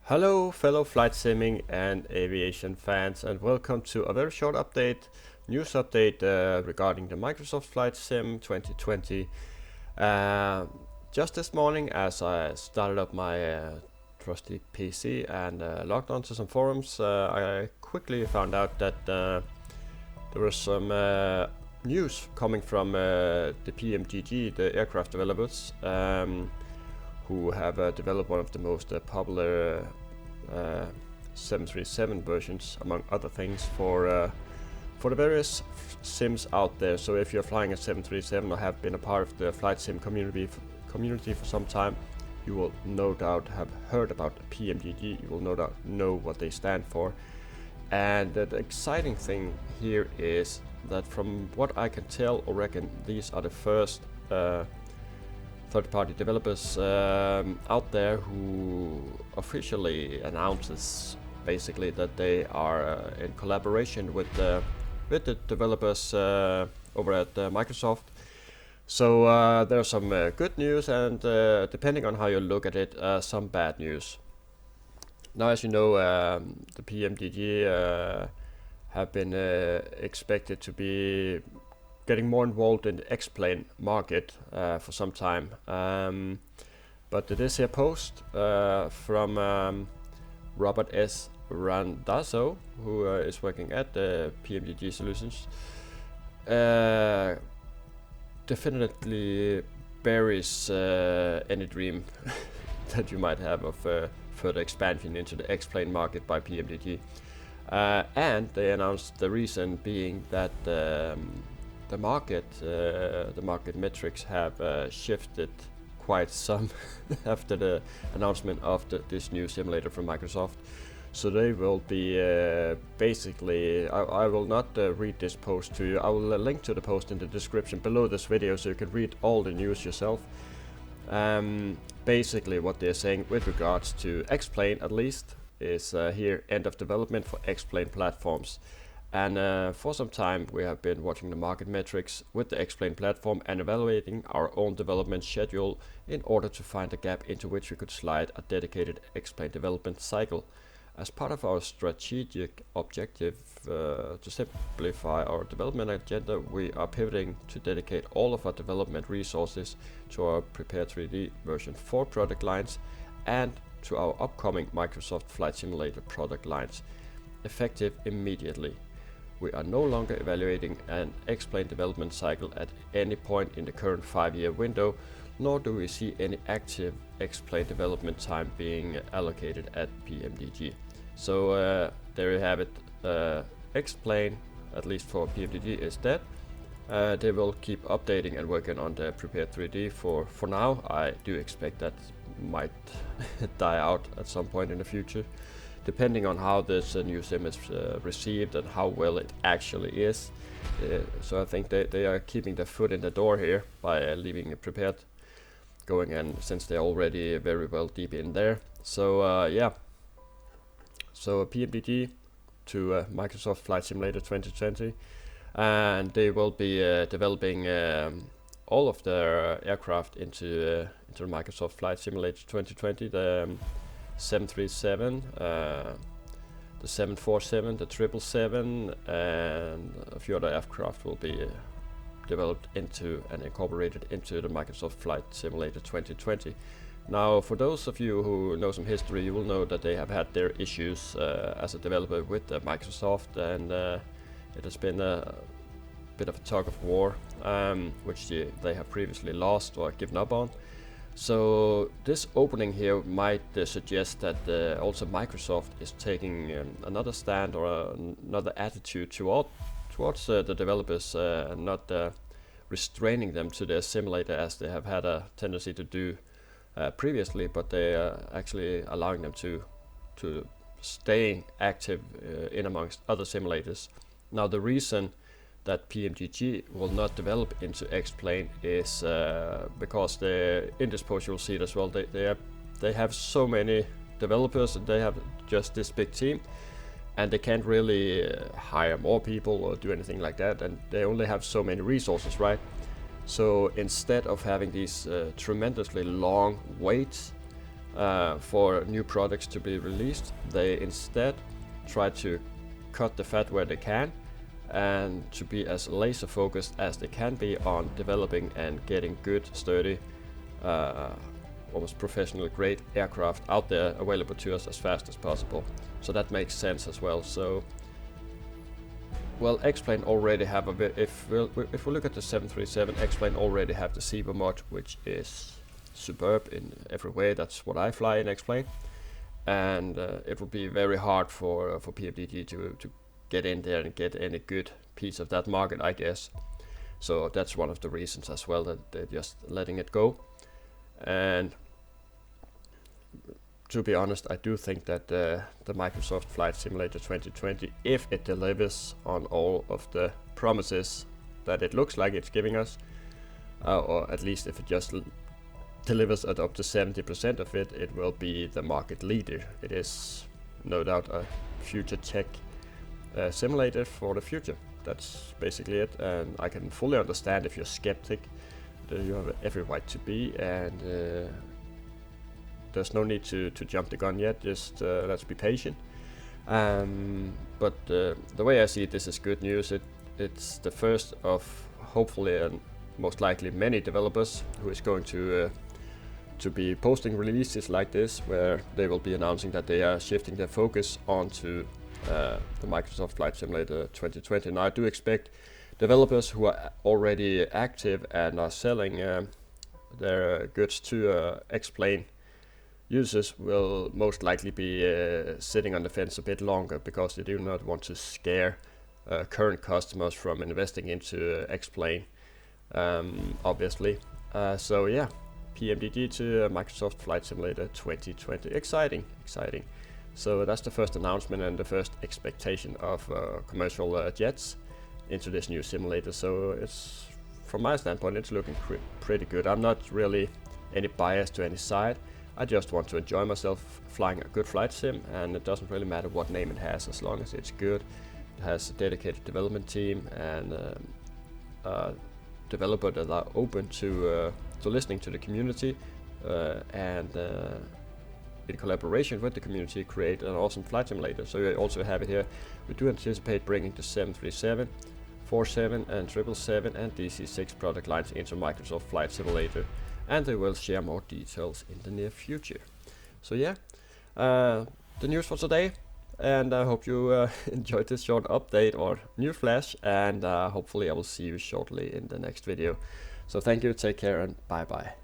Hello fellow flight simming and aviation fans, and welcome to a very short news update regarding the Microsoft Flight Sim 2020. Just this morning, as I started up my trusty PC and logged onto some forums, I quickly found out that there was some news coming from the PMDG, the aircraft developers, who have developed one of the most popular 737 versions, among other things, for the various sims out there. So if you're flying a 737 or have been a part of the flight sim community for some time, you will no doubt have heard about the PMDG. You will no doubt know what they stand for. And the exciting thing here is that, from what I can tell or reckon, these are the first third-party developers out there who officially announces basically that they are in collaboration with the developers over at Microsoft. So there's some good news, and depending on how you look at it, some bad news. Now, as you know, the PMDG have been expected to be getting more involved in the Xplane market for some time. But this here post from Robert S. Randazzo, who is working at the PMDG Solutions, definitely buries any dream that you might have of further expansion into the Xplane market by PMDG. And they announced the reason being that the market metrics have shifted quite some after the announcement of this new simulator from Microsoft. So they will be basically, I will not read this post to you. I will link to the post in the description below this video so you can read all the news yourself. Basically what they're saying with regards to Xplane, at least, is here end of development for Xplane platforms. And for some time we have been watching the market metrics with the Xplane platform and evaluating our own development schedule in order to find a gap into which we could slide a dedicated Xplane development cycle. As part of our strategic objective to simplify our development agenda, we are pivoting to dedicate all of our development resources to our Prepare 3D version 4 product lines and to our upcoming Microsoft Flight Simulator product lines, effective immediately. We are no longer evaluating an Xplane development cycle at any point in the current 5-year window, nor do we see any active Xplane development time being allocated at PMDG. So there you have it. Xplane, at least for PMDG, is dead. They will keep updating and working on the Prepare 3D for now. I do expect that might die out at some point in the future, depending on how this new sim is received and how well it actually is. So I think they are keeping their foot in the door here by leaving it prepared going, and since they're already very well deep in there. So yeah, so PMDG to Microsoft Flight Simulator 2020, and they will be developing all of their aircraft into the Microsoft Flight Simulator 2020. The 737, the 747, the 777, and a few other aircraft will be developed into and incorporated into the Microsoft Flight Simulator 2020. Now, for those of you who know some history, you will know that they have had their issues as a developer with Microsoft, and it has been a bit of a tug of war, which they have previously lost or given up on. So this opening here might suggest that also Microsoft is taking another stand or another attitude towards the developers, and not restraining them to their simulator as they have had a tendency to do previously, but they are actually allowing them to stay active in amongst other simulators. Now, the reason that PMDG will not develop into Xplane is because in this post you'll see it as well. They have so many developers, and they have just this big team, and they can't really hire more people or do anything like that, and they only have so many resources, right? So instead of having these tremendously long waits, for new products to be released. They instead try to cut the fat where they can and to be as laser focused as they can be on developing and getting good, sturdy, almost professional grade aircraft out there available to us as fast as possible. So that makes sense as well. So, well, Xplane already have a bit. If we look at the 737, Xplane already have the Zebra mod, which is superb in every way. That's what I fly in Xplane, and it would be very hard for PMDG to get in there and get any good piece of that market, I guess. So that's one of the reasons as well that they're just letting it go. And to be honest, I do think that the Microsoft Flight Simulator 2020, if it delivers on all of the promises that it looks like it's giving us, or at least if it just delivers at up to 70% of it, it will be the market leader. It is no doubt a future tech simulator for the future. That's basically it, and I can fully understand if you're skeptic. You have every right to be, and there's no need to jump the gun yet. Just let's be patient. But the way I see it, this is good news. It's the first of hopefully and most likely many developers who is going to be posting releases like this, where they will be announcing that they are shifting their focus onto the Microsoft Flight Simulator 2020. Now I do expect developers who are already active and are selling their goods to Xplane users will most likely be sitting on the fence a bit longer, because they do not want to scare current customers from investing into Xplane, obviously. So yeah, PMDG to Microsoft Flight Simulator 2020. Exciting. So that's the first announcement and the first expectation of commercial jets into this new simulator. So it's, from my standpoint, it's looking pretty good. I'm not really any bias to any side. I just want to enjoy myself flying a good flight sim, and it doesn't really matter what name it has, as long as it's good. It has a dedicated development team and developers that are open to listening to the community and in collaboration with the community create an awesome flight simulator. So you also have it here. We do anticipate bringing the 737, 47 and 777 and DC-6 product lines into Microsoft Flight Simulator, and they will share more details in the near future. So yeah, the news for today, and I hope you enjoyed this short update or news flash, and hopefully I will see you shortly in the next video. So thank you, take care, and bye bye.